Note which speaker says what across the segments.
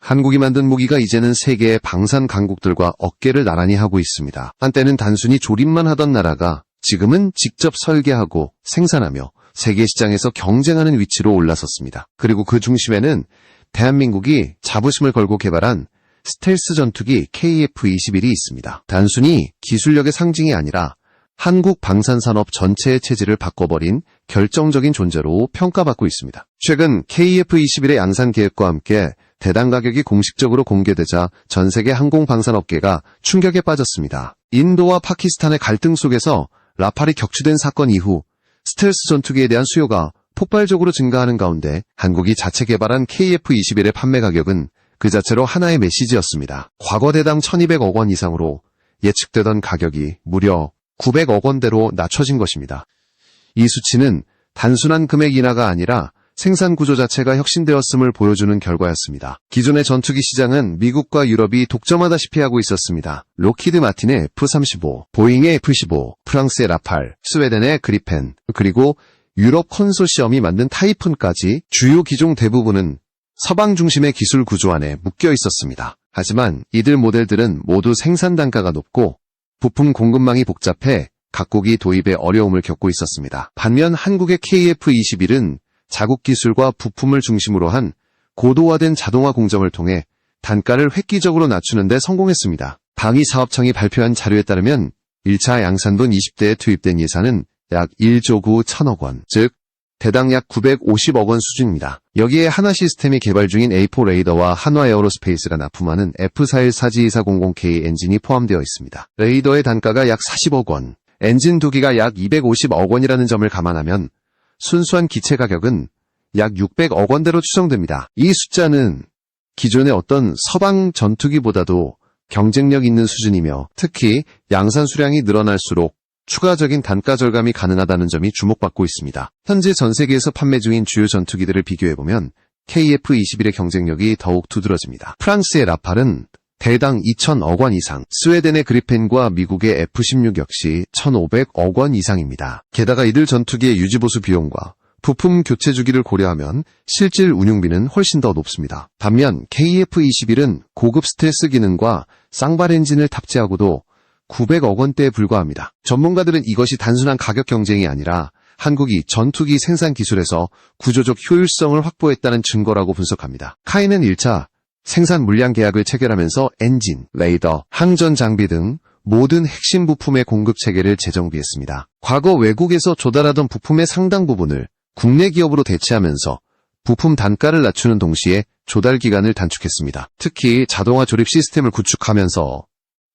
Speaker 1: 한국이 만든 무기가 이제는 세계의 방산 강국들과 어깨를 나란히 하고 있습니다. 한때는 단순히 조립만 하던 나라가 지금은 직접 설계하고 생산하며 세계 시장에서 경쟁하는 위치로 올라섰습니다. 그리고 그 중심에는 대한민국이 자부심을 걸고 개발한 스텔스 전투기 KF-21이 있습니다. 단순히 기술력의 상징이 아니라 한국 방산산업 전체의 체질을 바꿔버린 결정적인 존재로 평가받고 있습니다. 최근 KF-21의 양산 계획과 함께 대당 가격이 공식적으로 공개되자 전 세계 항공방산업계가 충격에 빠졌습니다. 인도와 파키스탄의 갈등 속에서 라팔이 격추된 사건 이후 스텔스 전투기에 대한 수요가 폭발적으로 증가하는 가운데 한국이 자체 개발한 KF-21의 판매 가격은 그 자체로 하나의 메시지였습니다. 과거 대당 1200억 원 이상으로 예측되던 가격이 무려 900억 원대로 낮춰진 것입니다. 이 수치는 단순한 금액 인하가 아니라 생산 구조 자체가 혁신되었음을 보여주는 결과였습니다. 기존의 전투기 시장은 미국과 유럽이 독점하다시피 하고 있었습니다. 록히드 마틴의 F-35, 보잉의 F-15, 프랑스의 라팔, 스웨덴의 그리펜, 그리고 유럽 컨소시엄이 만든 타이푼까지 주요 기종 대부분은 서방 중심의 기술 구조 안에 묶여 있었습니다. 하지만 이들 모델들은 모두 생산 단가가 높고 부품 공급망이 복잡해 각국이 도입에 어려움을 겪고 있었습니다. 반면 한국의 KF-21은 자국 기술과 부품을 중심으로 한 고도화된 자동화 공정을 통해 단가를 획기적으로 낮추는 데 성공했습니다. 방위사업청이 발표한 자료에 따르면 1차 양산분 20대에 투입된 예산은 약 1조 9천억 원, 즉 대당 약 950억 원 수준입니다. 여기에 하나시스템이 개발 중인 A4 레이더와 한화에어로스페이스가 납품하는 F4142-2400K 엔진이 포함되어 있습니다. 레이더의 단가가 약 40억 원, 엔진 2기가 약 250억 원이라는 점을 감안하면 순수한 기체 가격은 약 600억 원대로 추정됩니다. 이 숫자는 기존의 어떤 서방 전투기보다도 경쟁력 있는 수준이며 특히 양산 수량이 늘어날수록 추가적인 단가 절감이 가능하다는 점이 주목받고 있습니다. 현재 전 세계에서 판매 중인 주요 전투기들을 비교해보면 KF-21의 경쟁력이 더욱 두드러집니다. 프랑스의 라팔은 대당 2,000억 원 이상, 스웨덴의 그리펜과 미국의 F-16 역시 1,500억 원 이상입니다. 게다가 이들 전투기의 유지보수 비용과 부품 교체 주기를 고려하면 실질 운용비는 훨씬 더 높습니다. 반면 KF-21은 고급 스텔스 기능과 쌍발 엔진을 탑재하고도 900억 원대에 불과합니다. 전문가들은 이것이 단순한 가격 경쟁이 아니라 한국이 전투기 생산 기술에서 구조적 효율성을 확보했다는 증거라고 분석합니다. 카이는 1차 생산 물량 계약을 체결하면서 엔진, 레이더, 항전 장비 등 모든 핵심 부품의 공급 체계를 재정비했습니다. 과거 외국에서 조달하던 부품의 상당 부분을 국내 기업으로 대체하면서 부품 단가를 낮추는 동시에 조달 기간을 단축했습니다. 특히 자동화 조립 시스템을 구축하면서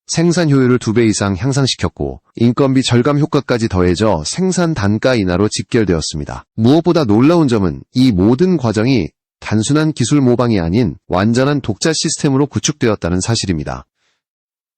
Speaker 1: 생산 효율을 2배 이상 향상시켰고 인건비 절감 효과까지 더해져 생산 단가 인하로 직결되었습니다. 무엇보다 놀라운 점은 이 모든 과정이 단순한 기술 모방이 아닌 완전한 독자 시스템으로 구축되었다는 사실입니다.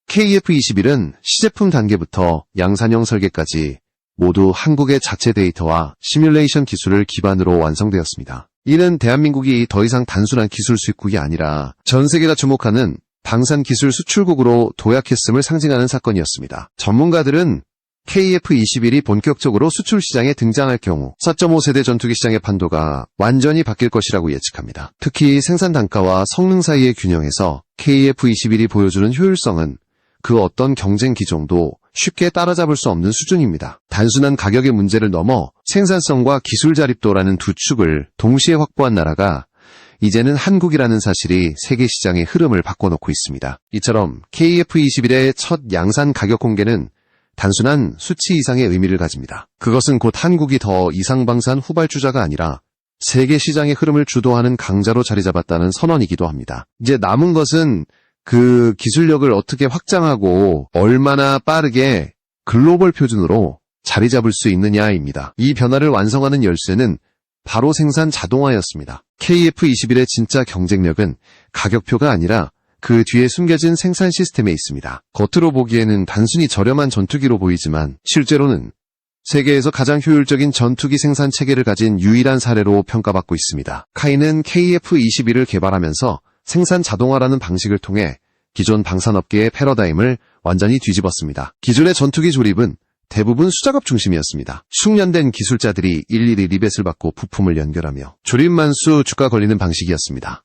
Speaker 1: KF-21은 시제품 단계부터 양산형 설계까지 모두 한국의 자체 데이터와 시뮬레이션 기술을 기반으로 완성되었습니다. 이는 대한민국이 더 이상 단순한 기술 수입국이 아니라 전 세계가 주목하는 방산 기술 수출국으로 도약했음을 상징하는 사건이었습니다. 전문가들은 KF-21이 본격적으로 수출 시장에 등장할 경우 4.5세대 전투기 시장의 판도가 완전히 바뀔 것이라고 예측합니다. 특히 생산 단가와 성능 사이의 균형에서 KF-21이 보여주는 효율성은 그 어떤 경쟁 기종도 쉽게 따라잡을 수 없는 수준입니다. 단순한 가격의 문제를 넘어 생산성과 기술 자립도라는 두 축을 동시에 확보한 나라가 이제는 한국이라는 사실이 세계 시장의 흐름을 바꿔놓고 있습니다. 이처럼 KF-21의 첫 양산 가격 공개는 단순한 수치 이상의 의미를 가집니다. 그것은 곧 한국이 더 이상방산 후발주자가 아니라 세계 시장의 흐름을 주도하는 강자로 자리 잡았다는 선언이기도 합니다. 이제 남은 것은 그 기술력을 어떻게 확장하고 얼마나 빠르게 글로벌 표준으로 자리 잡을 수 있느냐입니다. 이 변화를 완성하는 열쇠는 바로 생산 자동화였습니다. KF-21의 진짜 경쟁력은 가격표가 아니라 그 뒤에 숨겨진 생산 시스템에 있습니다. 겉으로 보기에는 단순히 저렴한 전투기로 보이지만 실제로는 세계에서 가장 효율적인 전투기 생산 체계를 가진 유일한 사례로 평가받고 있습니다. 카이는 KF-21을 개발하면서 생산 자동화라는 방식을 통해 기존 방산업계의 패러다임을 완전히 뒤집었습니다. 기존의 전투기 조립은 대부분 수작업 중심이었습니다. 숙련된 기술자들이 일일이 리벳을 받고 부품을 연결하며 조립만수 주가 걸리는 방식이었습니다.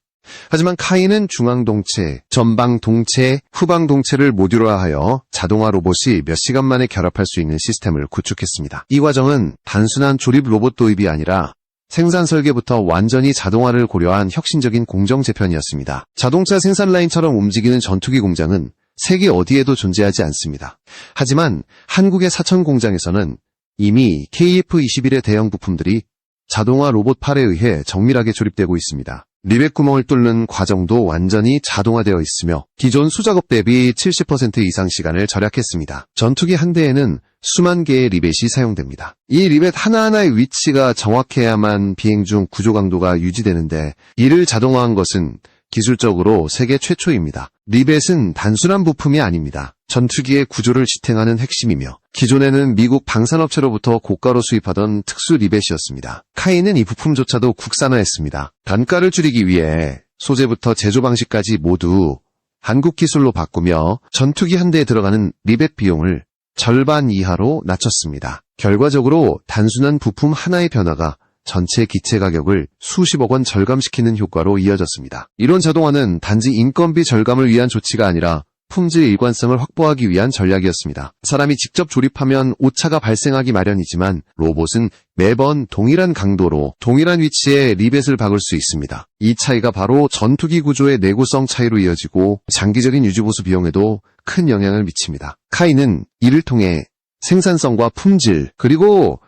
Speaker 1: 하지만 카이는 중앙동체, 전방동체, 후방동체를 모듈화하여 자동화 로봇이 몇 시간 만에 결합할 수 있는 시스템을 구축했습니다. 이 과정은 단순한 조립 로봇 도입이 아니라 생산 설계부터 완전히 자동화를 고려한 혁신적인 공정 재편이었습니다. 자동차 생산 라인처럼 움직이는 전투기 공장은 세계 어디에도 존재하지 않습니다. 하지만 한국의 사천 공장에서는 이미 KF-21의 대형 부품들이 자동화 로봇팔에 의해 정밀하게 조립되고 있습니다. 리벳 구멍을 뚫는 과정도 완전히 자동화되어 있으며 기존 수작업 대비 70% 이상 시간을 절약했습니다. 전투기 한 대에는 수만 개의 리벳이 사용됩니다. 이 리벳 하나하나의 위치가 정확해야만 비행 중 구조 강도가 유지되는데 이를 자동화한 것은 기술적으로 세계 최초입니다. 리벳은 단순한 부품이 아닙니다. 전투기의 구조를 지탱하는 핵심이며 기존에는 미국 방산업체로부터 고가로 수입하던 특수 리벳이었습니다. 카이는 이 부품조차도 국산화했습니다. 단가를 줄이기 위해 소재부터 제조 방식까지 모두 한국 기술로 바꾸며 전투기 한 대에 들어가는 리벳 비용을 절반 이하로 낮췄습니다. 결과적으로 단순한 부품 하나의 변화가 전체 기체 가격을 수십억 원 절감시키는 효과로 이어졌습니다. 이런 자동화는 단지 인건비 절감을 위한 조치가 아니라 품질 일관성을 확보하기 위한 전략이었습니다. 사람이 직접 조립하면 오차가 발생하기 마련이지만 로봇은 매번 동일한 강도로 동일한 위치에 리벳을 박을 수 있습니다. 이 차이가 바로 전투기 구조의 내구성 차이로 이어지고 장기적인 유지보수 비용에도 큰 영향을 미칩니다. 카이는 이를 통해 생산성과 품질 그리고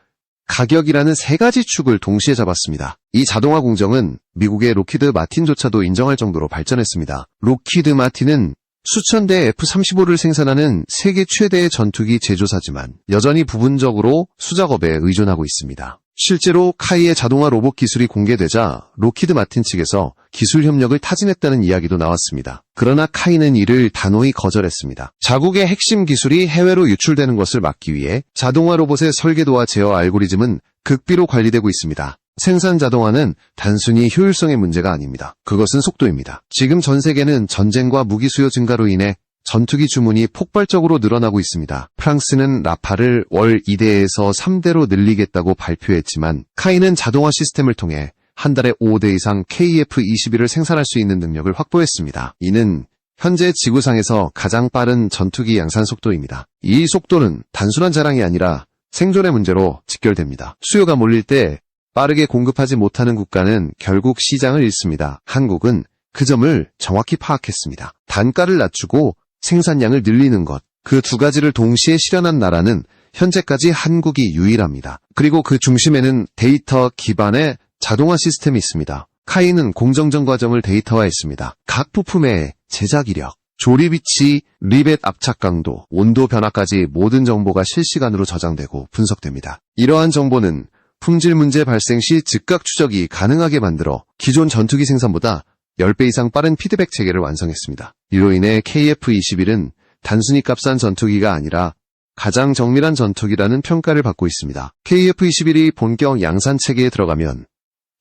Speaker 1: 가격이라는 세 가지 축을 동시에 잡았습니다. 이 자동화 공정은 미국의 록히드 마틴조차도 인정할 정도로 발전했습니다. 록히드 마틴은 수천 대의 F-35를 생산하는 세계 최대의 전투기 제조사지만 여전히 부분적으로 수작업에 의존하고 있습니다. 실제로 카이의 자동화 로봇 기술이 공개되자 록히드 마틴 측에서 기술 협력을 타진했다는 이야기도 나왔습니다. 그러나 카이는 이를 단호히 거절했습니다. 자국의 핵심 기술이 해외로 유출되는 것을 막기 위해 자동화 로봇의 설계도와 제어 알고리즘은 극비로 관리되고 있습니다. 생산 자동화는 단순히 효율성의 문제가 아닙니다. 그것은 속도입니다. 지금 전 세계는 전쟁과 무기 수요 증가로 인해 전투기 주문이 폭발적으로 늘어나고 있습니다. 프랑스는 라파를 월 2대에서 3대로 늘리겠다고 발표했지만 카이는 자동화 시스템을 통해 한 달에 5대 이상 KF-21을 생산할 수 있는 능력을 확보했습니다. 이는 현재 지구상에서 가장 빠른 전투기 양산 속도입니다. 이 속도는 단순한 자랑이 아니라 생존의 문제로 직결됩니다. 수요가 몰릴 때 빠르게 공급하지 못하는 국가는 결국 시장을 잃습니다. 한국은 그 점을 정확히 파악했습니다. 단가를 낮추고 생산량을 늘리는 것, 그 두 가지를 동시에 실현한 나라는 현재까지 한국이 유일합니다. 그리고 그 중심에는 데이터 기반의 자동화 시스템이 있습니다. 카이는 공정전 과정을 데이터화했습니다. 각 부품의 제작 이력, 조립 위치, 리벳 압착 강도, 온도 변화까지 모든 정보가 실시간으로 저장되고 분석됩니다. 이러한 정보는 품질 문제 발생 시 즉각 추적이 가능하게 만들어 기존 전투기 생산보다 10배 이상 빠른 피드백 체계를 완성했습니다. 이로 인해 KF-21은 단순히 값싼 전투기가 아니라 가장 정밀한 전투기라는 평가를 받고 있습니다. KF-21이 본격 양산 체계에 들어가면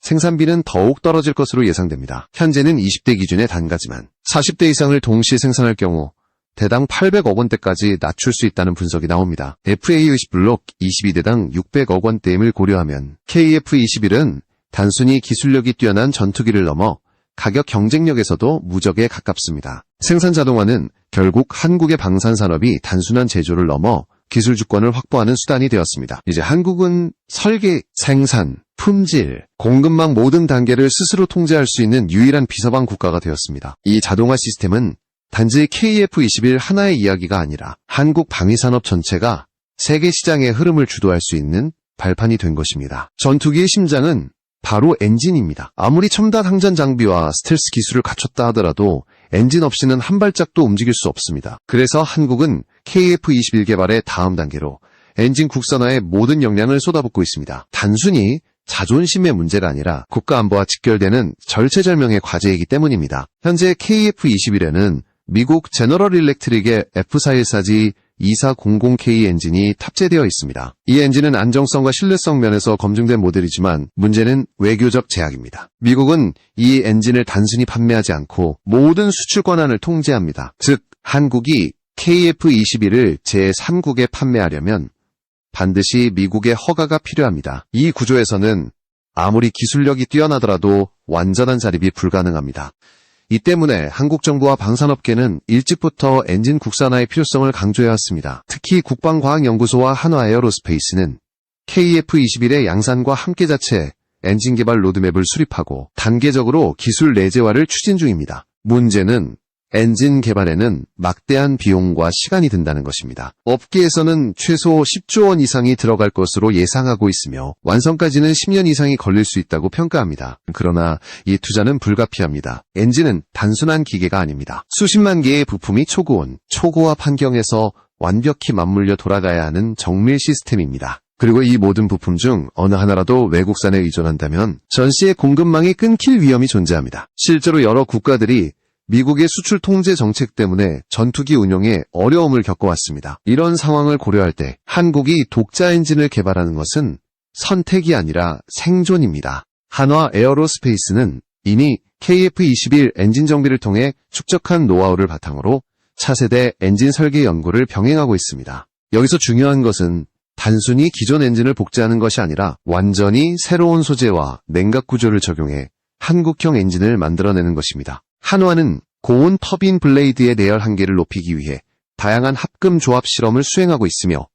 Speaker 1: 생산비는 더욱 떨어질 것으로 예상됩니다. 현재는 20대 기준의 단가지만 40대 이상을 동시에 생산할 경우 대당 800억 원대까지 낮출 수 있다는 분석이 나옵니다. FA-50 블록 22대당 600억 원대임을 고려하면 KF-21은 단순히 기술력이 뛰어난 전투기를 넘어 가격 경쟁력에서도 무적에 가깝습니다. 생산 자동화는 결국 한국의 방산산업이 단순한 제조를 넘어 기술 주권을 확보하는 수단이 되었습니다. 이제 한국은 설계, 생산, 품질, 공급망 모든 단계를 스스로 통제할 수 있는 유일한 비서방 국가가 되었습니다. 이 자동화 시스템은 단지 KF-21 하나의 이야기가 아니라 한국 방위산업 전체가 세계 시장의 흐름을 주도할 수 있는 발판이 된 것입니다. 전투기의 심장은 바로 엔진입니다. 아무리 첨단 항전 장비와 스텔스 기술을 갖췄다 하더라도 엔진 없이는 한 발짝도 움직일 수 없습니다. 그래서 한국은 KF-21 개발의 다음 단계로 엔진 국산화에 모든 역량을 쏟아붓고 있습니다. 단순히 자존심의 문제가 아니라 국가안보와 직결되는 절체절명의 과제이기 때문입니다. 현재 KF-21에는 미국 제너럴 일렉트릭의 F414G 2400K 엔진이 탑재되어 있습니다. 이 엔진은 안정성과 신뢰성 면에서 검증된 모델이지만 문제는 외교적 제약입니다. 미국은 이 엔진을 단순히 판매하지 않고 모든 수출 권한을 통제합니다. 즉, 한국이 KF-21을 제3국에 판매하려면 반드시 미국의 허가가 필요합니다. 이 구조에서는 아무리 기술력이 뛰어나더라도 완전한 자립이 불가능합니다. 이 때문에 한국 정부와 방산업계는 일찍부터 엔진 국산화의 필요성을 강조해왔습니다. 특히 국방과학연구소와 한화에어로스페이스는 KF-21의 양산과 함께 자체 엔진 개발 로드맵을 수립하고 단계적으로 기술 내재화를 추진 중입니다. 문제는 엔진 개발에는 막대한 비용과 시간이 든다는 것입니다. 업계에서는 최소 10조 원 이상이 들어갈 것으로 예상하고 있으며 완성까지는 10년 이상이 걸릴 수 있다고 평가합니다. 그러나 이 투자는 불가피합니다. 엔진은 단순한 기계가 아닙니다. 수십만 개의 부품이 초고온, 초고압 환경에서 완벽히 맞물려 돌아가야 하는 정밀 시스템입니다. 그리고 이 모든 부품 중 어느 하나라도 외국산에 의존한다면 전시의 공급망이 끊길 위험이 존재합니다. 실제로 여러 국가들이 미국의 수출 통제 정책 때문에 전투기 운용에 어려움을 겪어왔습니다. 이런 상황을 고려할 때 한국이 독자 엔진을 개발하는 것은 선택이 아니라 생존입니다. 한화 에어로스페이스는 이미 KF-21 엔진 정비를 통해 축적한 노하우를 바탕으로 차세대 엔진 설계 연구를 병행하고 있습니다. 여기서 중요한 것은 단순히 기존 엔진을 복제하는 것이 아니라 완전히 새로운 소재와 냉각 구조를 적용해 한국형 엔진을 만들어내는 것입니다. 한화는 고온 터빈 블레이드의 내열 한계를 높이기 위해 다양한 합금 조합 실험을 수행하고 있으며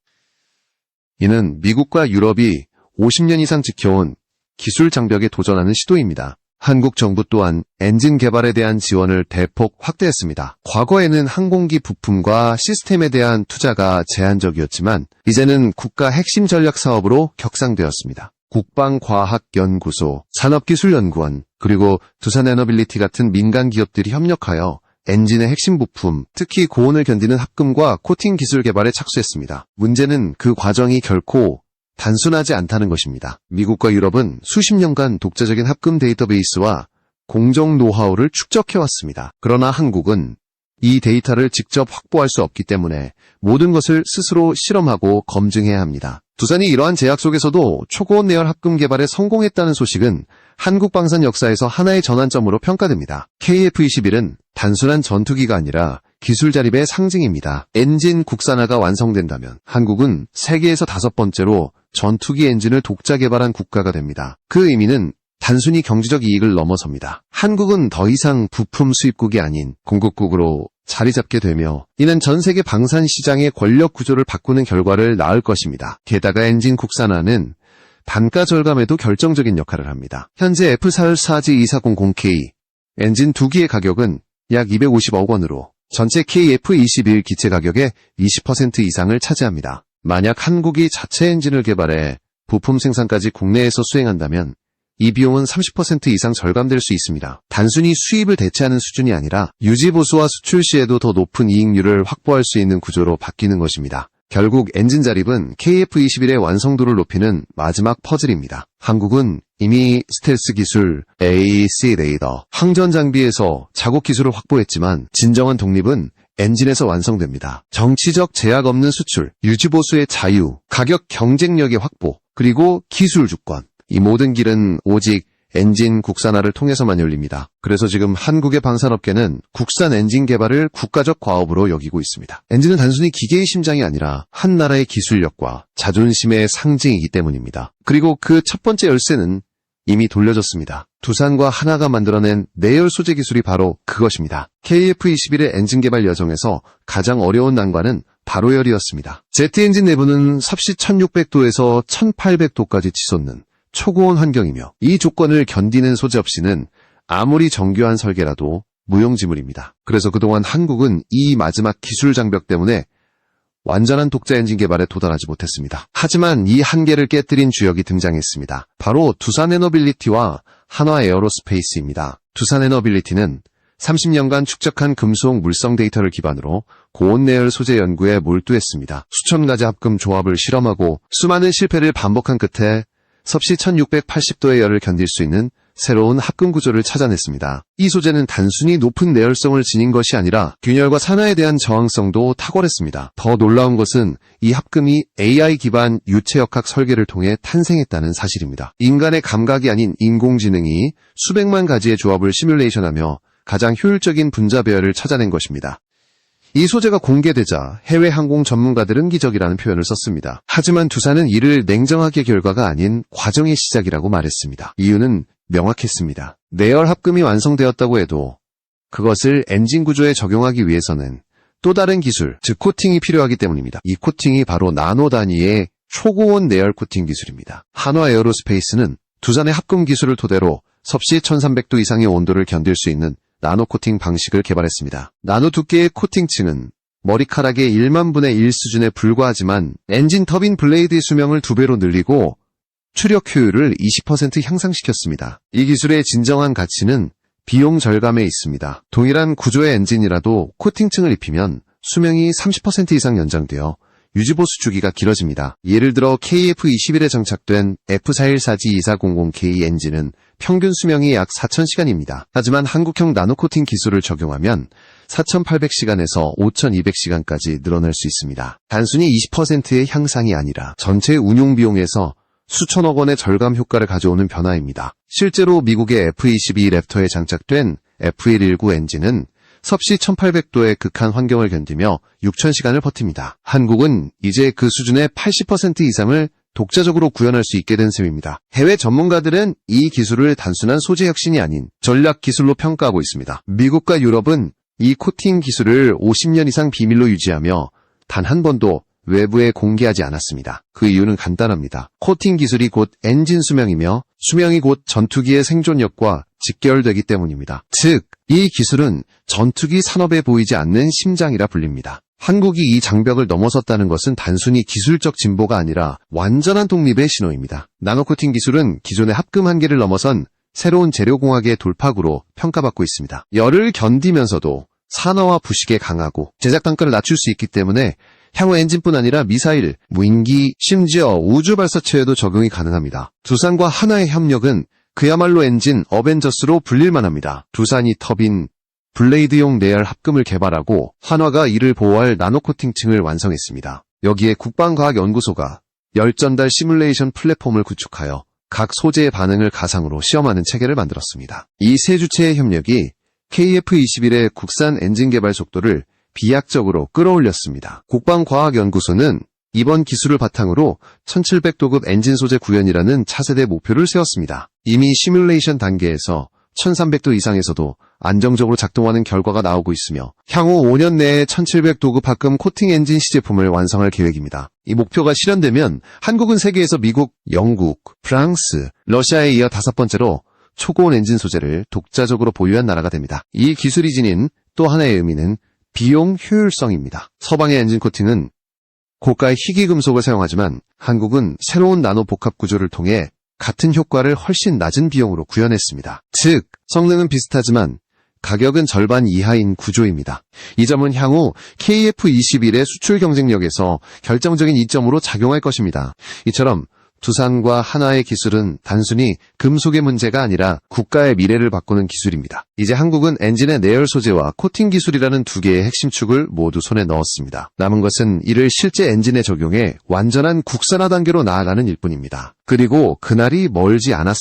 Speaker 1: 이는 미국과 유럽이 50년 이상 지켜온 기술 장벽에 도전하는 시도입니다. 한국 정부 또한 엔진 개발에 대한 지원을 대폭 확대했습니다. 과거에는 항공기 부품과 시스템에 대한 투자가 제한적이었지만 이제는 국가 핵심 전략 사업으로 격상되었습니다. 국방과학연구소, 산업기술연구원, 그리고 두산에너빌리티 같은 민간 기업들이 협력하여 엔진의 핵심 부품, 특히 고온을 견디는 합금과 코팅 기술 개발에 착수했습니다. 문제는 그 과정이 결코 단순하지 않다는 것입니다. 미국과 유럽은 수십 년간 독자적인 합금 데이터베이스와 공정 노하우를 축적해왔습니다. 그러나 한국은 이 데이터를 직접 확보할 수 없기 때문에 모든 것을 스스로 실험하고 검증해야 합니다. 두산이 이러한 제약 속에서도 초고온 내열 합금 개발에 성공했다는 소식은 한국 방산 역사에서 하나의 전환점으로 평가됩니다. KF-21은 단순한 전투기가 아니라 기술 자립의 상징입니다. 엔진 국산화가 완성된다면 한국은 세계에서 5번째로 전투기 엔진을 독자 개발한 국가가 됩니다. 그 의미는 단순히 경제적 이익을 넘어섭니다. 한국은 더 이상 부품 수입국이 아닌 공급국으로 자리 잡게 되며 이는 전 세계 방산 시장의 권력 구조를 바꾸는 결과를 낳을 것입니다. 게다가 엔진 국산화는 단가 절감에도 결정적인 역할을 합니다. 현재 F414G2400K 엔진 2기의 가격은 약 250억 원으로 전체 KF-21 기체 가격의 20% 이상을 차지합니다. 만약 한국이 자체 엔진을 개발해 부품 생산까지 국내에서 수행한다면 이 비용은 30% 이상 절감될 수 있습니다. 단순히 수입을 대체하는 수준이 아니라 유지 보수와 수출 시에도 더 높은 이익률을 확보할 수 있는 구조로 바뀌는 것입니다. 결국 엔진 자립은 KF-21의 완성도를 높이는 마지막 퍼즐입니다. 한국은 이미 스텔스 기술, AC 레이더, 항전 장비에서 자국 기술을 확보했지만 진정한 독립은 엔진에서 완성됩니다. 정치적 제약 없는 수출, 유지 보수의 자유, 가격 경쟁력의 확보, 그리고 기술 주권. 이 모든 길은 오직 엔진 국산화를 통해서만 열립니다. 그래서 지금 한국의 방산업계는 국산 엔진 개발을 국가적 과업으로 여기고 있습니다. 엔진은 단순히 기계의 심장이 아니라 한 나라의 기술력과 자존심의 상징이기 때문입니다. 그리고 그 첫 번째 열쇠는 이미 돌려졌습니다. 두산과 한화가 만들어낸 내열 소재 기술이 바로 그것입니다. KF-21의 엔진 개발 여정에서 가장 어려운 난관은 바로 열이었습니다. 제트 엔진 내부는 섭씨 1600도에서 1800도까지 치솟는 초고온 환경이며 이 조건을 견디는 소재 없이는 아무리 정교한 설계라도 무용지물입니다. 그래서 그동안 한국은 이 마지막 기술 장벽 때문에 완전한 독자 엔진 개발에 도달하지 못했습니다. 하지만 이 한계를 깨뜨린 주역이 등장했습니다. 바로 두산에너빌리티와 한화에어로스페이스입니다. 두산에너빌리티는 30년간 축적한 금속 물성 데이터를 기반으로 고온 내열 소재 연구에 몰두했습니다. 수천 가지 합금 조합을 실험하고 수많은 실패를 반복한 끝에 섭씨 1680도의 열을 견딜 수 있는 새로운 합금 구조를 찾아냈습니다. 이 소재는 단순히 높은 내열성을 지닌 것이 아니라 균열과 산화에 대한 저항성도 탁월했습니다. 더 놀라운 것은 이 합금이 AI 기반 유체역학 설계를 통해 탄생했다는 사실입니다. 인간의 감각이 아닌 인공지능이 수백만 가지의 조합을 시뮬레이션하며 가장 효율적인 분자 배열을 찾아낸 것입니다. 이 소재가 공개되자 해외 항공 전문가들은 기적이라는 표현을 썼습니다. 하지만 두산은 이를 냉정하게 결과가 아닌 과정의 시작이라고 말했습니다. 이유는 명확했습니다. 내열 합금이 완성되었다고 해도 그것을 엔진 구조에 적용하기 위해서는 또 다른 기술, 즉 코팅이 필요하기 때문입니다. 이 코팅이 바로 나노 단위의 초고온 내열 코팅 기술입니다. 한화 에어로스페이스는 두산의 합금 기술을 토대로 섭씨 1300도 이상의 온도를 견딜 수 있는 나노 코팅 방식을 개발했습니다. 나노 두께의 코팅층은 머리카락의 1만 분의 1 수준에 불과하지만 엔진 터빈 블레이드의 수명을 2배로 늘리고 추력 효율을 20% 향상시켰습니다. 이 기술의 진정한 가치는 비용 절감에 있습니다. 동일한 구조의 엔진이라도 코팅층을 입히면 수명이 30% 이상 연장되어 유지보수 주기가 길어집니다. 예를 들어 KF-21에 장착된 F414G2400K 엔진은 평균 수명이 약 4000시간입니다. 하지만 한국형 나노코팅 기술을 적용하면 4800시간에서 5200시간까지 늘어날 수 있습니다. 단순히 20%의 향상이 아니라 전체 운용 비용에서 수천억 원의 절감 효과를 가져오는 변화입니다. 실제로 미국의 F-22 랩터에 장착된 F119 엔진은 섭씨 1800도의 극한 환경을 견디며 6000시간을 버팁니다. 한국은 이제 그 수준의 80% 이상을 독자적으로 구현할 수 있게 된 셈입니다. 해외 전문가들은 이 기술을 단순한 소재 혁신이 아닌 전략 기술로 평가하고 있습니다. 미국과 유럽은 이 코팅 기술을 50년 이상 비밀로 유지하며 단 한 번도 외부에 공개하지 않았습니다. 그 이유는 간단합니다. 코팅 기술이 곧 엔진 수명이며 수명이 곧 전투기의 생존력과 직결되기 때문입니다. 즉, 이 기술은 전투기 산업에 보이지 않는 심장이라 불립니다. 한국이 이 장벽을 넘어섰다는 것은 단순히 기술적 진보가 아니라 완전한 독립의 신호입니다. 나노코팅 기술은 기존의 합금 한계를 넘어선 새로운 재료공학의 돌파구로 평가받고 있습니다. 열을 견디면서도 산화와 부식에 강하고 제작 단가를 낮출 수 있기 때문에 향후 엔진뿐 아니라 미사일, 무인기, 심지어 우주발사체에도 적용이 가능합니다. 두산과 한화의 협력은 그야말로 엔진 어벤져스로 불릴만합니다. 두산이 터빈, 블레이드용 내열 합금을 개발하고 한화가 이를 보호할 나노코팅층을 완성했습니다. 여기에 국방과학연구소가 열전달 시뮬레이션 플랫폼을 구축하여 각 소재의 반응을 가상으로 시험하는 체계를 만들었습니다. 이 세 주체의 협력이 KF-21의 국산 엔진 개발 속도를 비약적으로 끌어올렸습니다. 국방과학연구소는 이번 기술을 바탕으로 1700도급 엔진 소재 구현이라는 차세대 목표를 세웠습니다. 이미 시뮬레이션 단계에서 1300도 이상에서도 안정적으로 작동하는 결과가 나오고 있으며 향후 5년 내에 1700도급 합금 코팅 엔진 시제품을 완성할 계획입니다. 이 목표가 실현되면 한국은 세계에서 미국, 영국, 프랑스, 러시아에 이어 5번째로 초고온 엔진 소재를 독자적으로 보유한 나라가 됩니다. 이 기술이 지닌 또 하나의 의미는 비용 효율성입니다. 서방의 엔진 코팅은 고가의 희귀금속을 사용하지만 한국은 새로운 나노 복합 구조를 통해 같은 효과를 훨씬 낮은 비용으로 구현했습니다. 즉, 성능은 비슷하지만 가격은 절반 이하인 구조입니다. 이 점은 향후 KF-21의 수출 경쟁력에서 결정적인 이점으로 작용할 것입니다. 이처럼 두산과 한화의 기술은 단순히 금속의 문제가 아니라 국가의 미래를 바꾸는 기술입니다. 이제 한국은 엔진의 내열 소재와 코팅 기술이라는 두 개의 핵심 축을 모두 손에 넣었습니다. 남은 것은 이를 실제 엔진에 적용해 완전한 국산화 단계로 나아가는 일뿐입니다. 그리고 그날이 멀지 않았습니다.